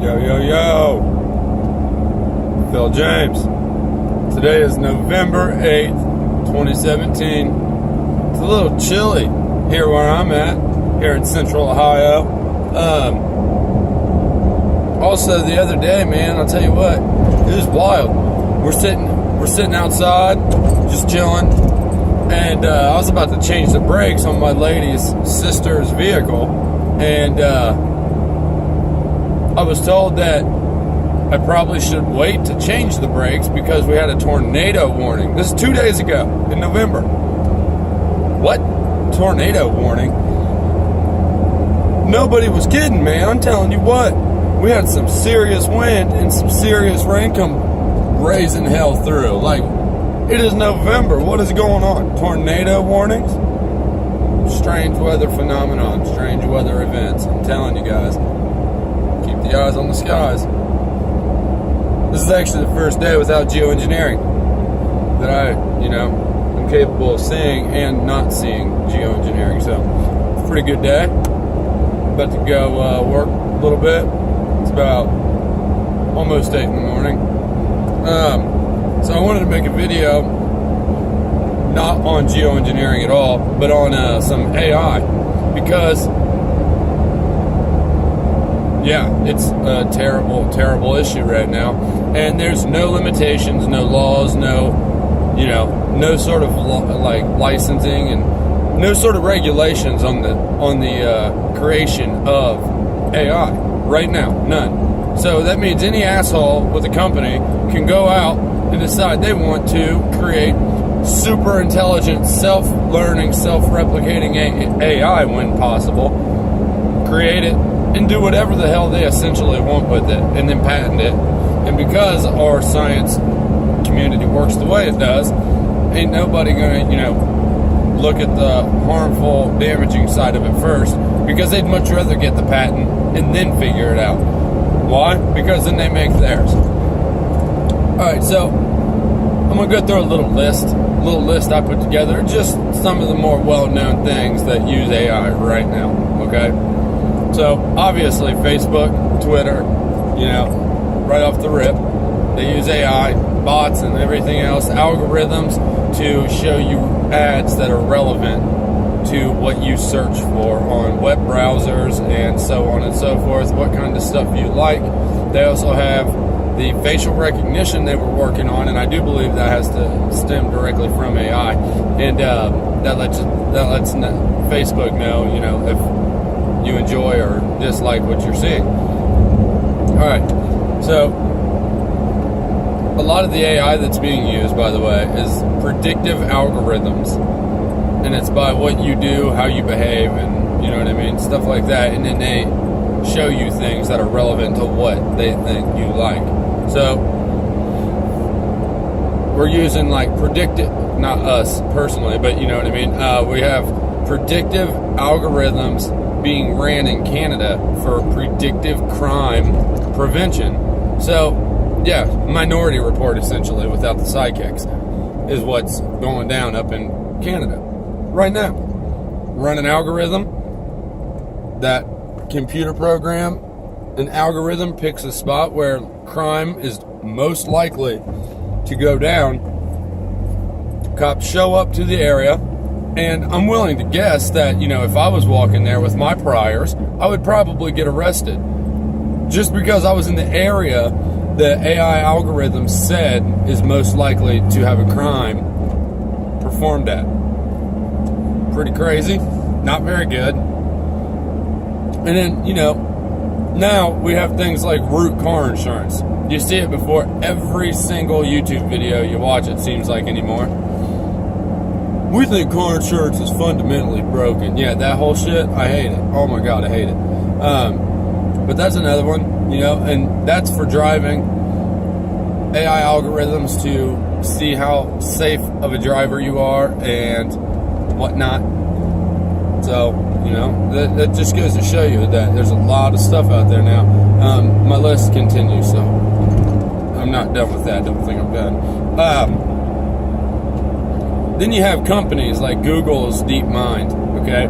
Yo, yo, yo. Phil James. Today is November 8th, 2017. It's a little chilly here where I'm at, here in Central Ohio. Also, the other day, man, I'll tell you what, it was wild. We're sitting outside, just chilling, and I was about to change the brakes on my lady's sister's vehicle, and I was told that I probably should wait to change the brakes because we had a tornado warning. This is 2 days ago in November. What? Tornado warning? Nobody was kidding, man. I'm telling you what. We had some serious wind and some serious rain come raising hell through. Like, it is November. What is going on? Tornado warnings? Strange weather phenomenon. Strange weather events. I'm telling you guys. Keep the eyes on the skies. This is actually the first day without geoengineering that I'm capable of seeing and not seeing geoengineering. So, it's a pretty good day. About to go work a little bit. It's about almost 8 in the morning. So I wanted to make a video not on geoengineering at all, but on some AI, because it's a terrible, terrible issue right now, and there's no limitations, no laws, no sort of licensing and no sort of regulations on the creation of AI right now, none. So that means any asshole with a company can go out and decide they want to create super intelligent, self-learning, self-replicating AI when possible, create it, and do whatever the hell they essentially want with it, and then patent it. And because our science community works the way it does, ain't nobody gonna, look at the harmful, damaging side of it first, because they'd much rather get the patent and then figure it out. Why? Because then they make theirs. Alright, so I'm gonna go through a little list I put together, just some of the more well-known things that use AI right now, okay? So, obviously, Facebook, Twitter, right off the rip, they use AI, bots, and everything else, algorithms to show you ads that are relevant to what you search for on web browsers and so on and so forth, what kind of stuff you like. They also have the facial recognition they were working on, and I do believe that has to stem directly from AI, and that lets Facebook know, if you enjoy or dislike what you're seeing. Alright, so a lot of the AI that's being used, by the way, is predictive algorithms, and it's by what you do, how you behave, and stuff like that, and then they show you things that are relevant to what they think you like. So we're using predictive, not us personally, but we have predictive algorithms being ran in Canada for predictive crime prevention. So, Minority Report, essentially, without the sidekicks, is what's going down up in Canada right now. Run an algorithm, that computer program, an algorithm picks a spot where crime is most likely to go down. Cops show up to the area, and I'm willing to guess that, if I was walking there with my priors, I would probably get arrested. Just because I was in the area the AI algorithm said is most likely to have a crime performed at. Pretty crazy. Not very good. And then, now we have things like Root car insurance. You see it before every single YouTube video you watch, it seems like, anymore. We think car insurance is fundamentally broken. Yeah, that whole shit, I hate it. Oh my God, I hate it. But that's another one, and that's for driving. AI algorithms to see how safe of a driver you are and whatnot. So, that just goes to show you that there's a lot of stuff out there now. My list continues, so I'm not done with that. Don't think I'm done. Then you have companies like Google's DeepMind, okay?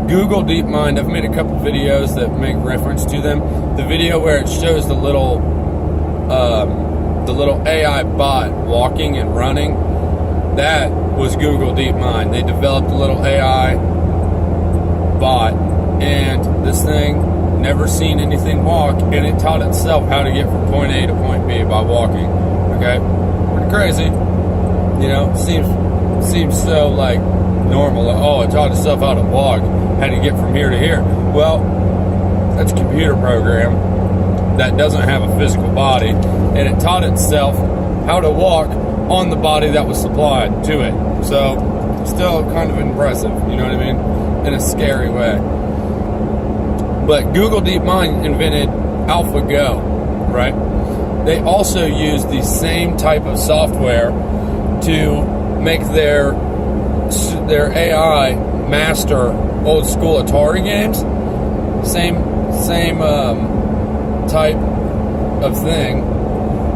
Google DeepMind, I've made a couple videos that make reference to them. The video where it shows the little AI bot walking and running, that was Google DeepMind. They developed a little AI bot, and this thing never seen anything walk, and it taught itself how to get from point A to point B by walking. Okay, pretty crazy. You know, seems so like normal. Oh, it taught itself how to walk, how to get from here to here. Well, that's a computer program that doesn't have a physical body, and it taught itself how to walk on the body that was supplied to it. So, still kind of impressive, you know what I mean? In a scary way. But Google DeepMind invented AlphaGo, right? They also use the same type of software to make their AI master old school Atari games. Same type of thing.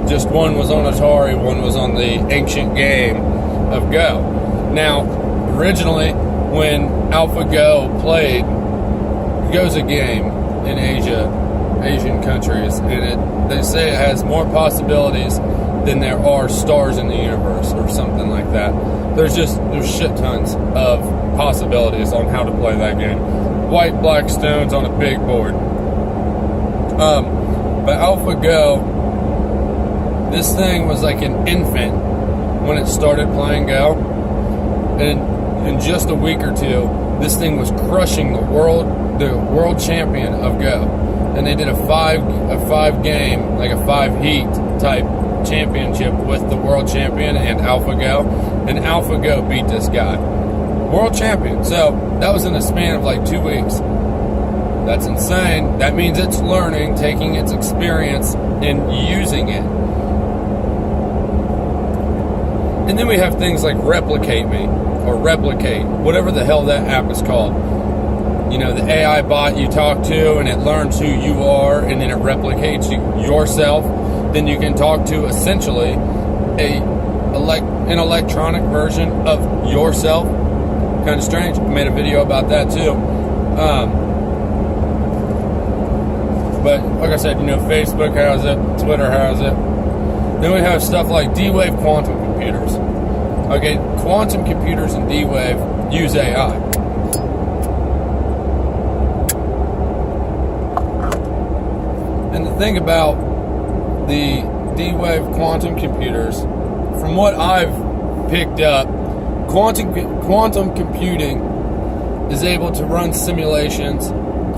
Just one was on Atari, one was on the ancient game of Go. Now, originally, when AlphaGo played, Go's a game in Asian countries, and they say it has more possibilities than there are stars in the universe, or something like that. There's shit tons of possibilities on how to play that game. White, black stones on a big board. But AlphaGo, this thing was like an infant when it started playing Go, and in just a week or two, this thing was crushing the world champion of Go. And they did a five game, like a 5 heat type championship with the world champion and AlphaGo, and AlphaGo beat this guy, world champion. So that was in a span of like 2 weeks. That's insane. That means it's learning, taking its experience, and using it. And then we have things like Replicate Me, or Replicate, whatever the hell that app is called. You know, the AI bot you talk to, and it learns who you are, and then it replicates yourself. Then you can talk to essentially an electronic version of yourself. Kind of strange. I made a video about that too. But like I said, you know, Facebook has it, Twitter has it. Then we have stuff like D-Wave quantum computers. Okay, quantum computers and D-Wave use AI. And the thing about the D-Wave quantum computers, from what I've picked up, quantum computing is able to run simulations,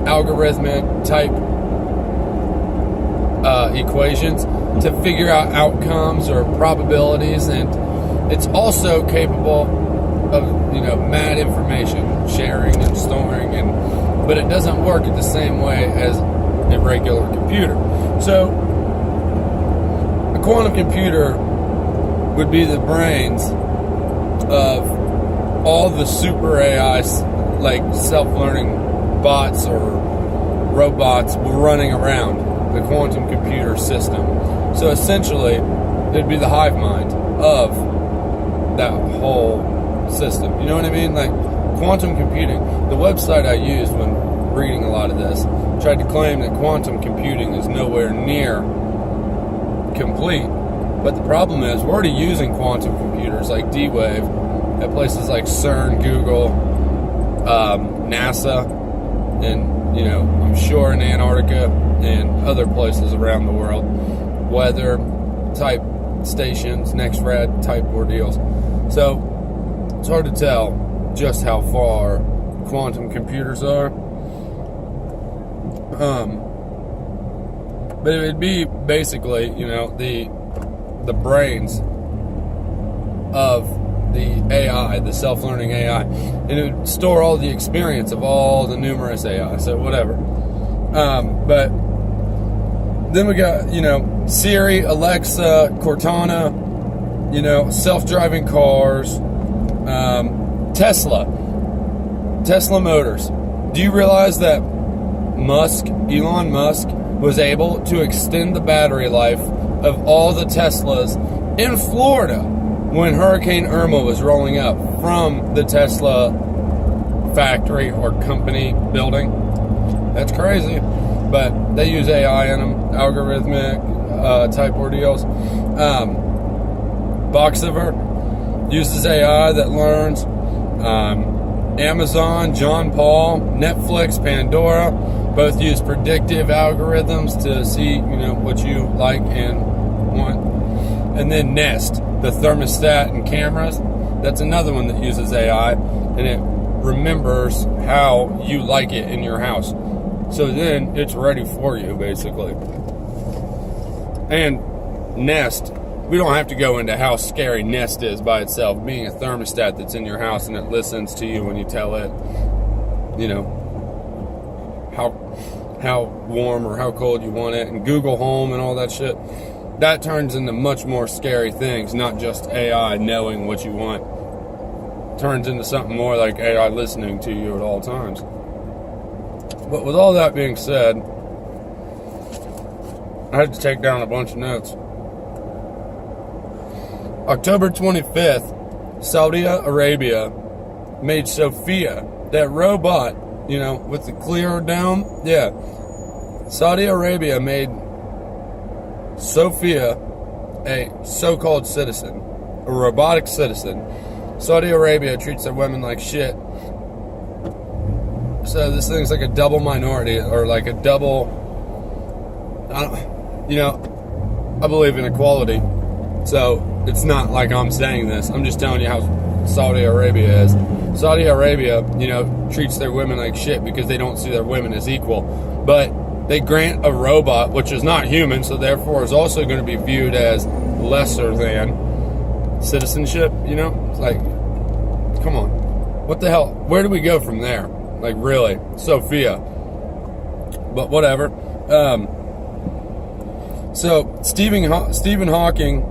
algorithmic type equations to figure out outcomes or probabilities, and it's also capable of, you know, mad information sharing and storing, but it doesn't work in the same way as a regular computer. So a quantum computer would be the brains of all the super AIs, like self-learning bots or robots running around the quantum computer system. So essentially, it'd be the hive mind of that whole system. You know what I mean? Like quantum computing. The website I used when reading a lot of this tried to claim that quantum computing is nowhere near complete. But the problem is, we're already using quantum computers like D-Wave at places like CERN, Google, NASA, and, you know, I'm sure in Antarctica and other places around the world, weather type stations, NextRad type ordeals. So it's hard to tell just how far quantum computers are. But it would be basically, you know, the brains of the AI, the self-learning AI, and it would store all the experience of all the numerous AI, so whatever. But then we got, you know, Siri, Alexa, Cortana, you know, self-driving cars, Tesla Motors. Do you realize that Elon Musk, was able to extend the battery life of all the Teslas in Florida when Hurricane Irma was rolling up from the Tesla factory or company building. That's crazy. But they use AI in them, algorithmic type ordeals. Voxiver uses AI that learns. Amazon, John Paul, Netflix, Pandora, both use predictive algorithms to see, what you like and want. And then Nest, the thermostat and cameras, that's another one that uses AI, and it remembers how you like it in your house. So then it's ready for you, basically. And Nest, we don't have to go into how scary Nest is by itself, being a thermostat that's in your house and it listens to you when you tell it, how warm or how cold you want it, and Google Home and all that shit. That turns into much more scary things, not just AI knowing what you want. Turns into something more like AI listening to you at all times. But with all that being said, I had to take down a bunch of notes. October 25th, Saudi Arabia made Sophia, that robot, with the clear dome. Yeah. Saudi Arabia made Sophia a so-called citizen, a robotic citizen. Saudi Arabia treats their women like shit. So this thing's like a double minority, or like a double, I believe in equality. So it's not like I'm saying this. I'm just telling you how Saudi Arabia is. Saudi Arabia, treats their women like shit because they don't see their women as equal. But they grant a robot, which is not human, so therefore is also going to be viewed as lesser than citizenship, It's like, come on. What the hell? Where do we go from there? Like, really? Sophia. But whatever. So, Stephen Hawking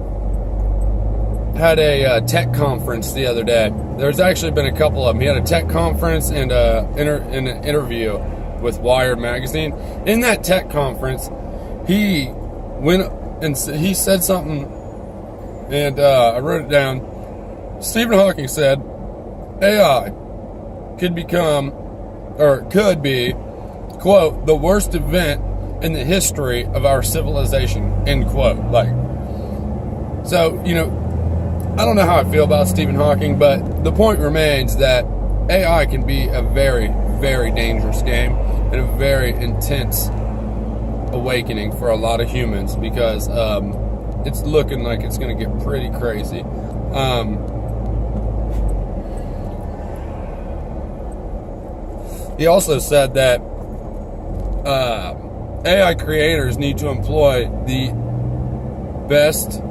had a tech conference the other day. There's actually been a couple of them. He had a tech conference and an interview with Wired magazine. In that tech conference, he went and he said something, and I wrote it down. Stephen Hawking said, AI could be, quote, the worst event in the history of our civilization, end quote. So, I don't know how I feel about Stephen Hawking, but the point remains that AI can be a very, very dangerous game and a very intense awakening for a lot of humans, because it's looking like it's going to get pretty crazy. He also said that AI creators need to employ the best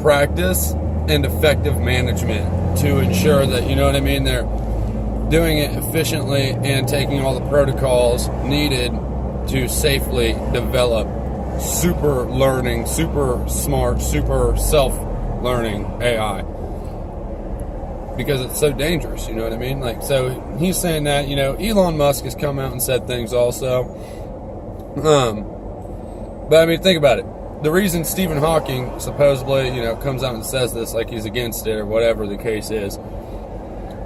practice and effective management to ensure that, they're doing it efficiently and taking all the protocols needed to safely develop super learning, super smart, super self-learning AI. Because it's so dangerous, so he's saying that, Elon Musk has come out and said things also. But think about it. The reason Stephen Hawking supposedly, comes out and says this like he's against it or whatever the case is,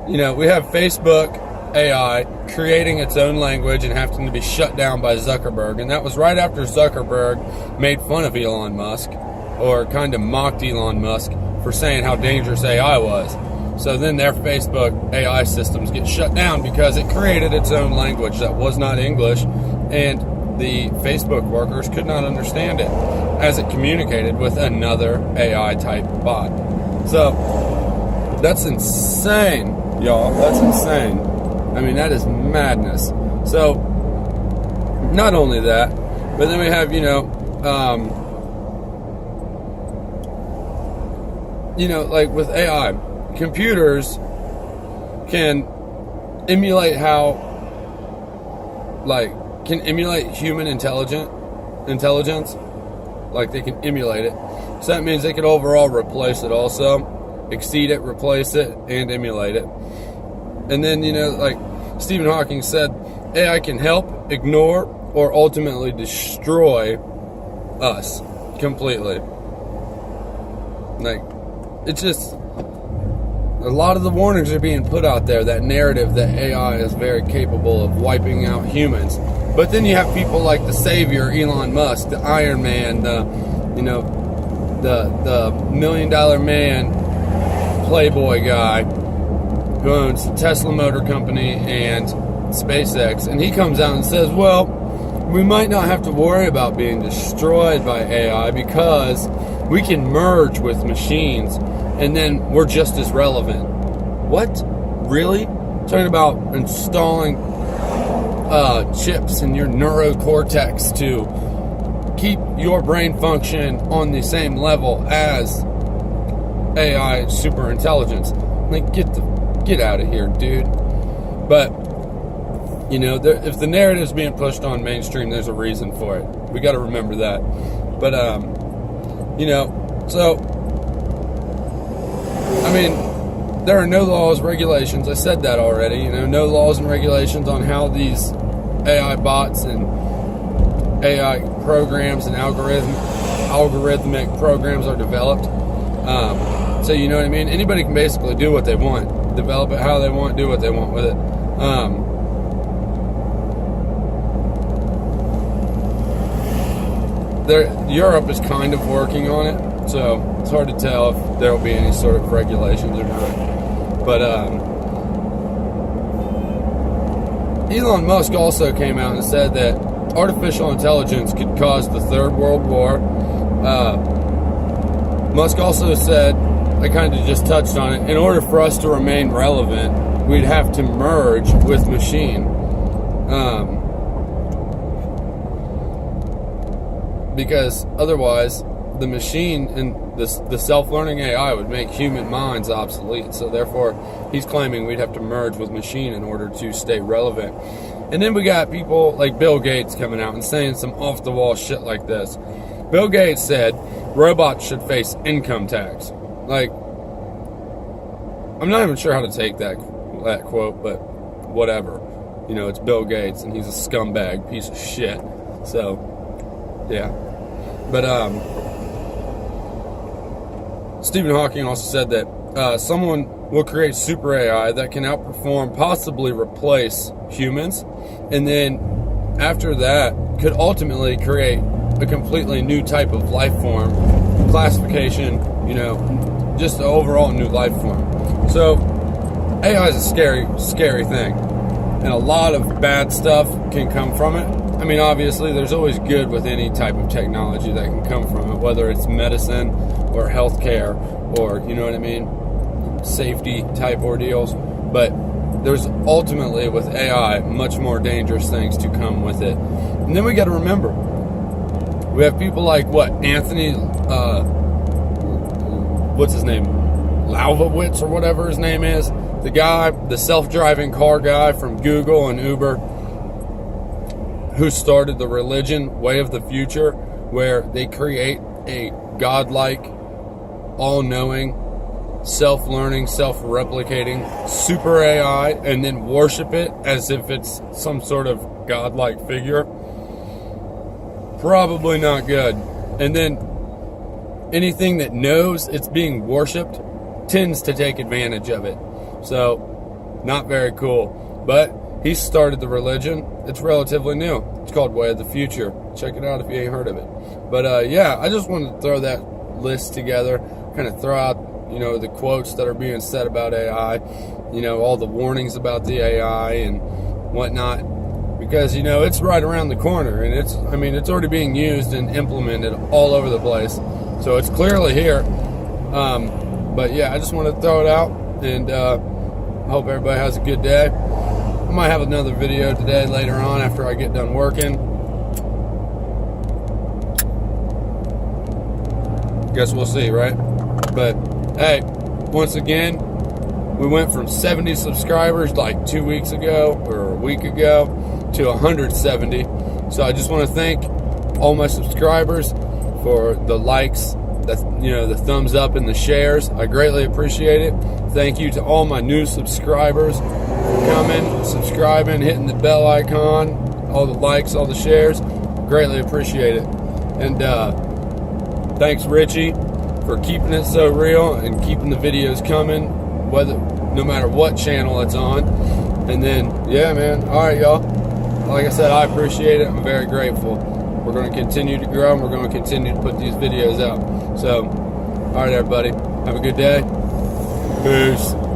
we have Facebook AI creating its own language and having to be shut down by Zuckerberg. And that was right after Zuckerberg made fun of Elon Musk, or kind of mocked Elon Musk for saying how dangerous AI was. So then their Facebook AI systems get shut down because it created its own language that was not English, and the Facebook workers could not understand it as it communicated with another AI type bot. So that's insane, y'all. That's insane. That is madness. So not only that, but then we have, like with AI, computers can emulate human intelligence. Like, they can emulate it. So that means they could overall replace it also, exceed it, replace it, and emulate it. And then, like Stephen Hawking said, AI can help, ignore, or ultimately destroy us completely. Like, it's just, a lot of the warnings are being put out there, that narrative that AI is very capable of wiping out humans. But then you have people like the savior, Elon Musk, the Iron Man, the $1 million man playboy guy who owns the Tesla Motor Company and SpaceX. And he comes out and says, well, we might not have to worry about being destroyed by AI because we can merge with machines and then we're just as relevant. What? Really? Talking about installing chips in your neurocortex to keep your brain function on the same level as AI super intelligence. Like, get out of here, dude. But, you know, if the narrative's being pushed on mainstream, there's a reason for it. We got to remember that. But, you know, so, I mean, there are no laws, regulations. I said that already. You know, no laws and regulations on how these AI bots and AI programs and algorithmic programs are developed. So you know what I mean? Anybody can basically do what they want, develop it how they want, do what they want with it. Europe is kind of working on it, so it's hard to tell if there will be any sort of regulations or not. But Elon Musk also came out and said that artificial intelligence could cause the Third World War. Musk also said, I kind of just touched on it, in order for us to remain relevant, we'd have to merge with machine. Because otherwise, the machine and the self-learning AI would make human minds obsolete. So therefore, he's claiming we'd have to merge with machine in order to stay relevant. And then we got people like Bill Gates coming out and saying some off-the-wall shit like this. Bill Gates said robots should face income tax. Like, I'm not even sure how to take that quote, but whatever. You know, it's Bill Gates, and he's a scumbag piece of shit. So, yeah. But Stephen Hawking also said that someone will create super AI that can outperform, possibly replace humans, and then after that could ultimately create a completely new type of life form, classification, you know, just the overall new life form. So AI is a scary thing, and a lot of bad stuff can come from it. I mean, obviously, there's always good with any type of technology that can come from it, whether it's medicine or healthcare or, you know what I mean, safety type ordeals. But there's ultimately, with AI, much more dangerous things to come with it. And then we got to remember, we have people like, Anthony, what's his name? Lavowitz or whatever his name is. The guy, the self-driving car guy from Google and Uber, who started the religion Way of the Future, where they create a godlike, all-knowing, self-learning, self-replicating super AI and then worship it as if it's some sort of godlike figure. Probably not good. And then anything that knows it's being worshipped tends to take advantage of it. So, not very cool. But he started the religion. It's relatively new. It's called Way of the Future. Check it out if you ain't heard of it. But yeah, I just wanted to throw that list together, kind of throw out, you know, the quotes that are being said about AI, you know, all the warnings about the AI and whatnot, because, you know, it's right around the corner, and it's already being used and implemented all over the place. So it's clearly here. But yeah, I just wanted to throw it out, and hope everybody has a good day. I might have another video today later on after I get done working. Guess we'll see, right? But hey, once again, we went from 70 subscribers like 2 weeks ago or a week ago to 170. So I just want to thank all my subscribers for the likes, the thumbs up and the shares. I greatly appreciate it. Thank you to all my new subscribers for coming, subscribing, hitting the bell icon, all the likes, all the shares. Greatly appreciate it. And thanks, Richie, for keeping it so real and keeping the videos coming. no matter what channel it's on. And then, yeah, man. All right, y'all. Like I said, I appreciate it. I'm very grateful. We're going to continue to grow, and we're going to continue to put these videos out. So, all right, everybody. Have a good day. Peace.